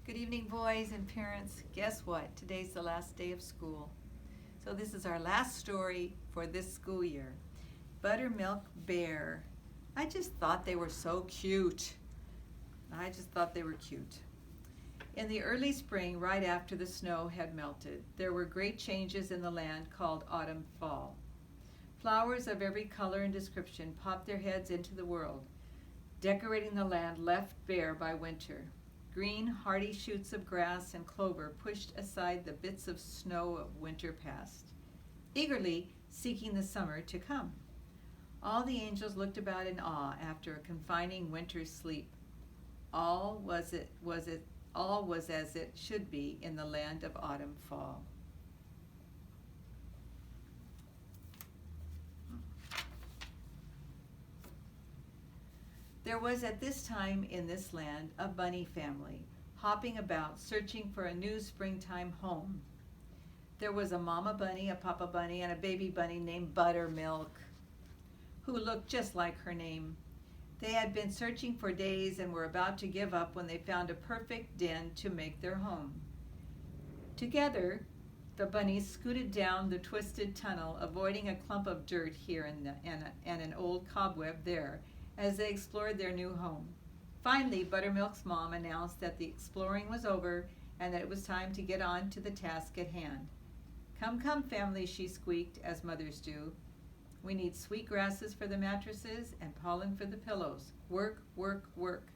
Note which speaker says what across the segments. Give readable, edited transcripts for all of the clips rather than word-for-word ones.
Speaker 1: Good evening, boys and parents. Guess what? Today's the last day of school. So this is our last story for this school year. Buttermilk Bear. I just thought they were so cute. In the early spring, right after the snow had melted, there were great changes in the land called autumn fall. Flowers of every color and description popped their heads into the world, decorating the land left bare by winter. Green, hardy shoots of grass and clover pushed aside the bits of snow of winter past, eagerly seeking the summer to come. All the angels looked about in awe after a confining winter's sleep. All was as it should be in the land of autumn fall. There was at this time in this land a bunny family, hopping about, searching for a new springtime home. There was a mama bunny, a papa bunny, and a baby bunny named Buttermilk, who looked just like her name. They had been searching for days and were about to give up when they found a perfect den to make their home. Together, the bunnies scooted down the twisted tunnel, avoiding a clump of dirt here and an old cobweb there, as they explored their new home. Finally, Buttermilk's mom announced that the exploring was over and that it was time to get on to the task at hand. Come, come, family, she squeaked, as mothers do. We need sweet grasses for the mattresses and pollen for the pillows. Work, work, work.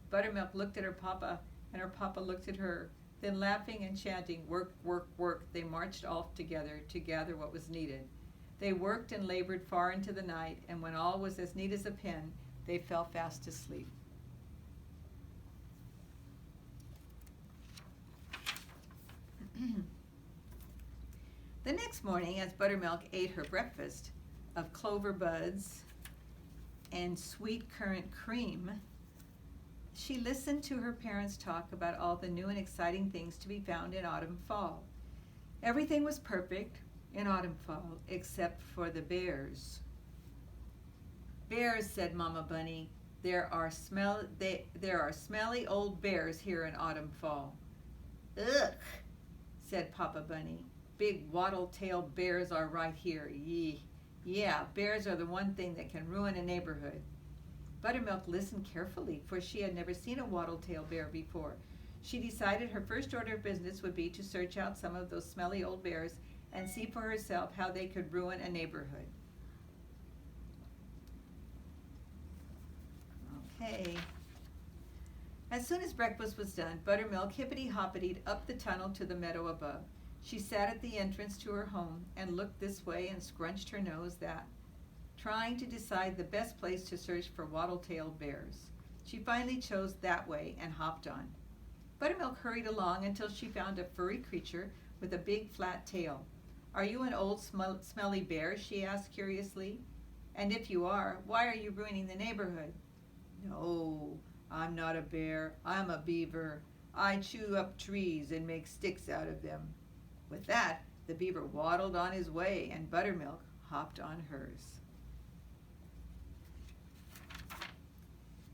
Speaker 1: Buttermilk looked at her papa, and her papa looked at her. Then, laughing and chanting, work, work, work, they marched off together to gather what was needed. They worked and labored far into the night, and when all was as neat as a pin, they fell fast asleep. The next morning, as Buttermilk ate her breakfast of clover buds and sweet currant cream, she listened to her parents talk about all the new and exciting things to be found in autumn fall. Everything was perfect in autumn fall except for the bears. Bears, said Mama Bunny. There are smelly old bears here in autumn fall. Ugh, said Papa Bunny. Big wattle-tailed bears are right here. Yeah, bears are the one thing that can ruin a neighborhood. Buttermilk listened carefully, for she had never seen a wattle-tailed bear before. She decided her first order of business would be to search out some of those smelly old bears and see for herself how they could ruin a neighborhood. Okay. As soon as breakfast was done, Buttermilk hippity-hoppitied up the tunnel to the meadow above. She sat at the entrance to her home and looked this way and scrunched her nose that, trying to decide the best place to search for wattle-tailed bears. She finally chose that way and hopped on. Buttermilk hurried along until she found a furry creature with a big flat tail. Are you an old smelly bear? She asked curiously. And if you are, why are you ruining the neighborhood? No, I'm not a bear. I'm a beaver. I chew up trees and make sticks out of them. With that, the beaver waddled on his way, and Buttermilk hopped on hers.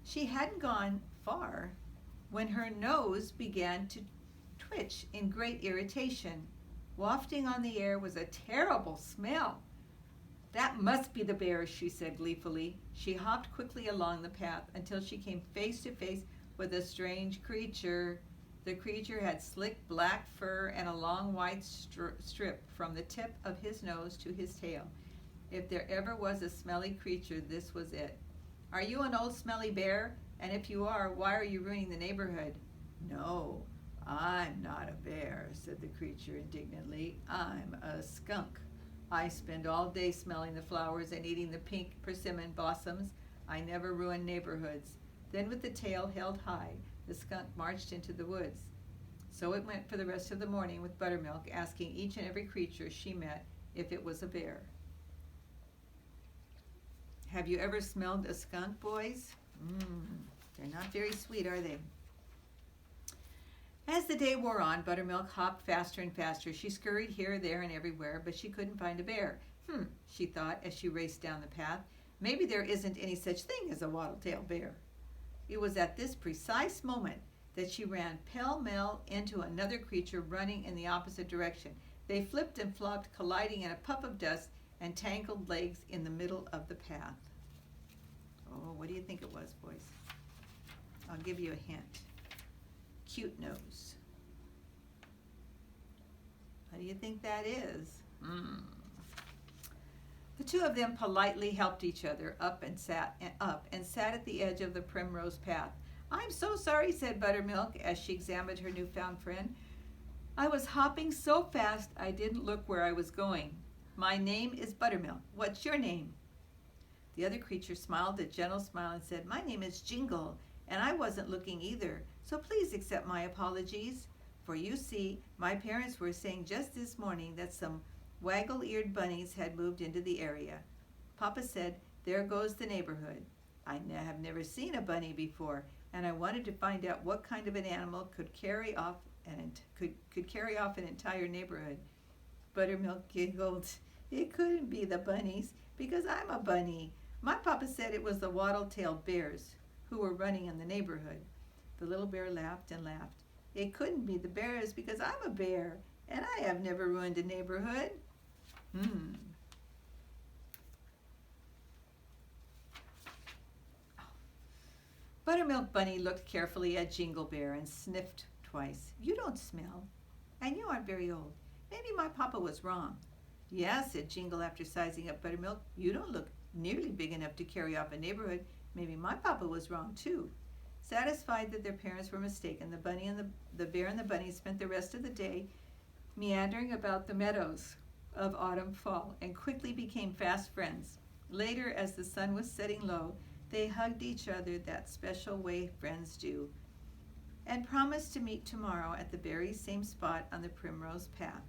Speaker 1: She hadn't gone far when her nose began to twitch in great irritation. Wafting on the air was a terrible smell. That must be the bears, she said gleefully. She hopped quickly along the path until she came face to face with a strange creature. The creature had slick black fur and a long white strip from the tip of his nose to his tail. If there ever was a smelly creature, this was it. Are you an old smelly bear? And if you are, why are you ruining the neighborhood? No, I'm not a bear, said the creature indignantly. I'm a skunk. I spend all day smelling the flowers and eating the pink persimmon blossoms. I never ruin neighborhoods. Then with the tail held high, the skunk marched into the woods. So it went for the rest of the morning with Buttermilk, asking each and every creature she met if it was a bear. Have you ever smelled a skunk, boys? They're not very sweet, are they? As the day wore on, Buttermilk hopped faster and faster. She scurried here, there, and everywhere, but she couldn't find a bear. She thought as she raced down the path. Maybe there isn't any such thing as a wattle-tailed bear. It was at this precise moment that she ran pell-mell into another creature running in the opposite direction. They flipped and flopped, colliding in a puff of dust and tangled legs in the middle of the path. Oh, what do you think it was, boys? I'll give you a hint. Cute nose. What do you think that is? The two of them politely helped each other up and sat at the edge of the primrose path. "I'm so sorry," said Buttermilk as she examined her newfound friend. "I was hopping so fast I didn't look where I was going. My name is Buttermilk. What's your name?" The other creature smiled a gentle smile and said, "My name is Jingle, and I wasn't looking either, so please accept my apologies. For you see, my parents were saying just this morning that some waggle-eared bunnies had moved into the area. Papa said, 'There goes the neighborhood.' I have never seen a bunny before, and I wanted to find out what kind of an animal could carry off an entire neighborhood." Buttermilk giggled. "It couldn't be the bunnies, because I'm a bunny. My papa said it was the wattle-tailed bears who were running in the neighborhood." The little bear laughed and laughed. "It couldn't be the bears, because I'm a bear, and I have never ruined a neighborhood." Buttermilk Bunny looked carefully at Jingle Bear and sniffed twice. "You don't smell, and you aren't very old. Maybe my papa was wrong." "Yeah," said Jingle after sizing up Buttermilk. "You don't look nearly big enough to carry off a neighborhood. Maybe my papa was wrong too." Satisfied that their parents were mistaken, the bear and the bunny spent the rest of the day meandering about the meadows of autumn fall and quickly became fast friends. Later, as the sun was setting low, they hugged each other that special way friends do, and promised to meet tomorrow at the very same spot on the primrose path.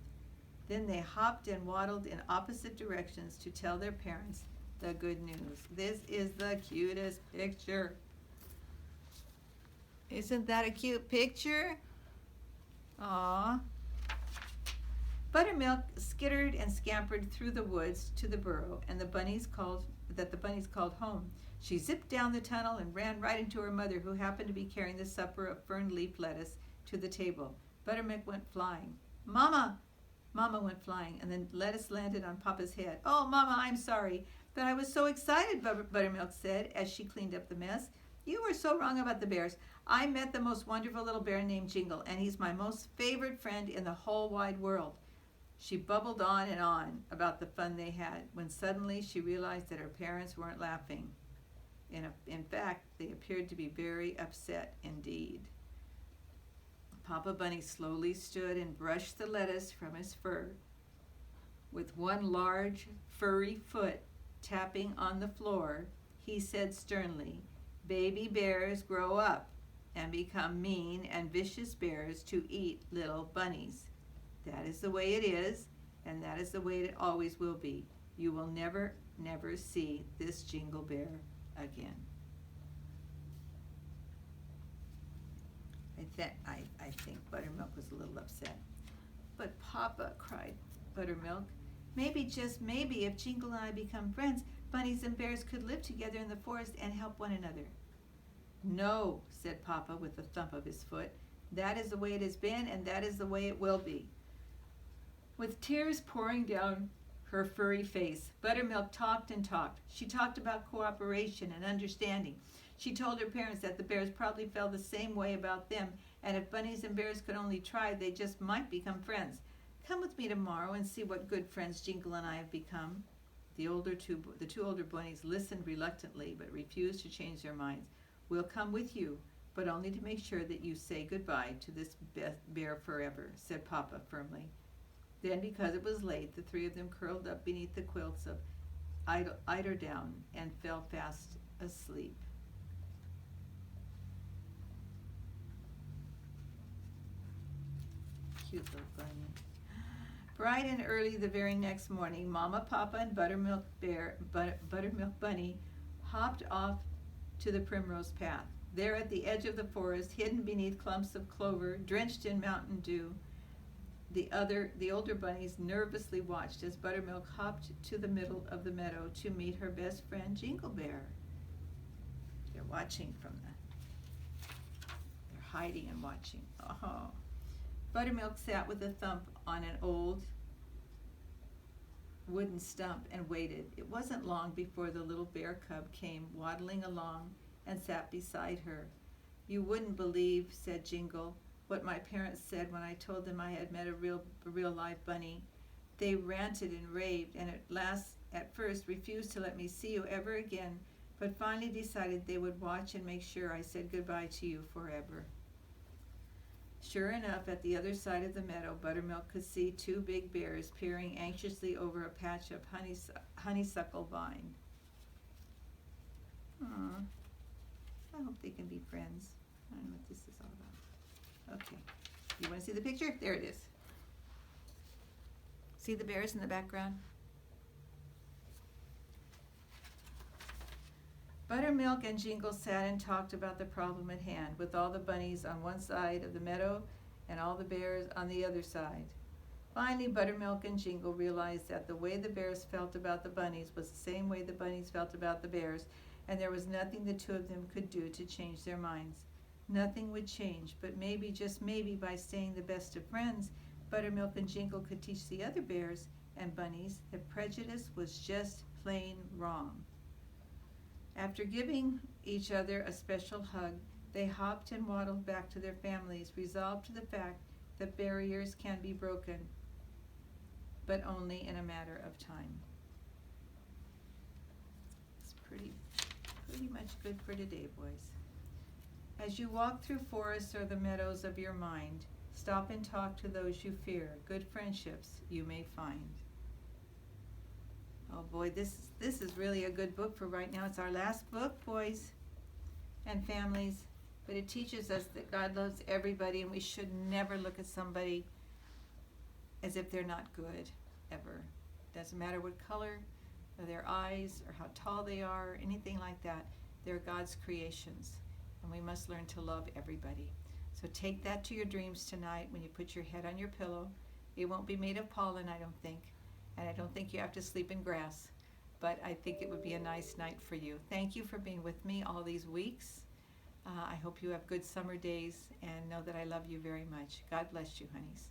Speaker 1: Then they hopped and waddled in opposite directions to tell their parents the good news. This is the cutest picture. Isn't that a cute picture? Aww. Buttermilk skittered and scampered through the woods to the burrow and the bunnies called home. She zipped down the tunnel and ran right into her mother, who happened to be carrying the supper of fern-leaf lettuce to the table. Buttermilk went flying. "Mama!" Mama went flying, and then lettuce landed on Papa's head. "Oh, Mama, I'm sorry, but I was so excited," Buttermilk said as she cleaned up the mess. "You were so wrong about the bears. I met the most wonderful little bear named Jingle, and he's my most favorite friend in the whole wide world." She bubbled on about the fun they had, when suddenly she realized that her parents weren't laughing. In fact, they appeared to be very upset indeed. Papa Bunny slowly stood and brushed the lettuce from his fur. With one large, furry foot tapping on the floor, he said sternly, "Baby bears grow up and become mean and vicious bears to eat little bunnies. That is the way it is, and that is the way it always will be. You will never, never see this Jingle Bear again." I think Buttermilk was a little upset. "But Papa," cried Buttermilk, "maybe, just maybe, if Jingle and I become friends, bunnies and bears could live together in the forest and help one another." "No," said Papa with a thump of his foot. "That is the way it has been, and that is the way it will be." With tears pouring down her furry face, Buttermilk talked and talked. She talked about cooperation and understanding. She told her parents that the bears probably felt the same way about them, and if bunnies and bears could only try, they just might become friends. "Come with me tomorrow and see what good friends Jingle and I have become." The two older bunnies listened reluctantly, but refused to change their minds. "We'll come with you, but only to make sure that you say goodbye to this bear forever," said Papa firmly. Then, because it was late, the three of them curled up beneath the quilts of eiderdown and fell fast asleep. Cute little bunny. Bright and early the very next morning, Mama, Papa, and Buttermilk Bunny hopped off to the primrose path. There at the edge of the forest, hidden beneath clumps of clover, drenched in mountain dew, the older bunnies nervously watched as Buttermilk hopped to the middle of the meadow to meet her best friend Jingle Bear. They're watching from they're hiding and watching. Oh. Buttermilk sat with a thump on an old wooden stump and waited. It wasn't long before the little bear cub came waddling along and sat beside her. "You wouldn't believe," said Jingle, "what my parents said when I told them I had met a real live bunny. They ranted and raved, and at first refused to let me see you ever again, but finally decided they would watch and make sure I said goodbye to you forever." Sure enough, at the other side of the meadow, Buttermilk could see two big bears peering anxiously over a patch of honeysuckle vine. I hope they can be friends. I don't know what this is all about. Okay, you want to see the picture? There it is. See the bears in the background? Buttermilk and Jingle sat and talked about the problem at hand, with all the bunnies on one side of the meadow and all the bears on the other side. Finally, Buttermilk and Jingle realized that the way the bears felt about the bunnies was the same way the bunnies felt about the bears, and there was nothing the two of them could do to change their minds. Nothing would change, but maybe, just maybe, by staying the best of friends, Buttermilk and Jingle could teach the other bears and bunnies that prejudice was just plain wrong. After giving each other a special hug, they hopped and waddled back to their families, resolved to the fact that barriers can be broken, but only in a matter of time. It's pretty much good for today, boys. As you walk through forests or the meadows of your mind, stop and talk to those you fear. Good friendships you may find. Oh boy, this is really a good book for right now. It's our last book, boys and families, but it teaches us that God loves everybody, and we should never look at somebody as if they're not good, ever. Doesn't matter what color or their eyes or how tall they are, or anything like that. They're God's creations, and we must learn to love everybody. So take that to your dreams tonight when you put your head on your pillow. It won't be made of pollen, I don't think. And I don't think you have to sleep in grass, but I think it would be a nice night for you. Thank you for being with me all these weeks. I hope you have good summer days, and know that I love you very much. God bless you, honeys.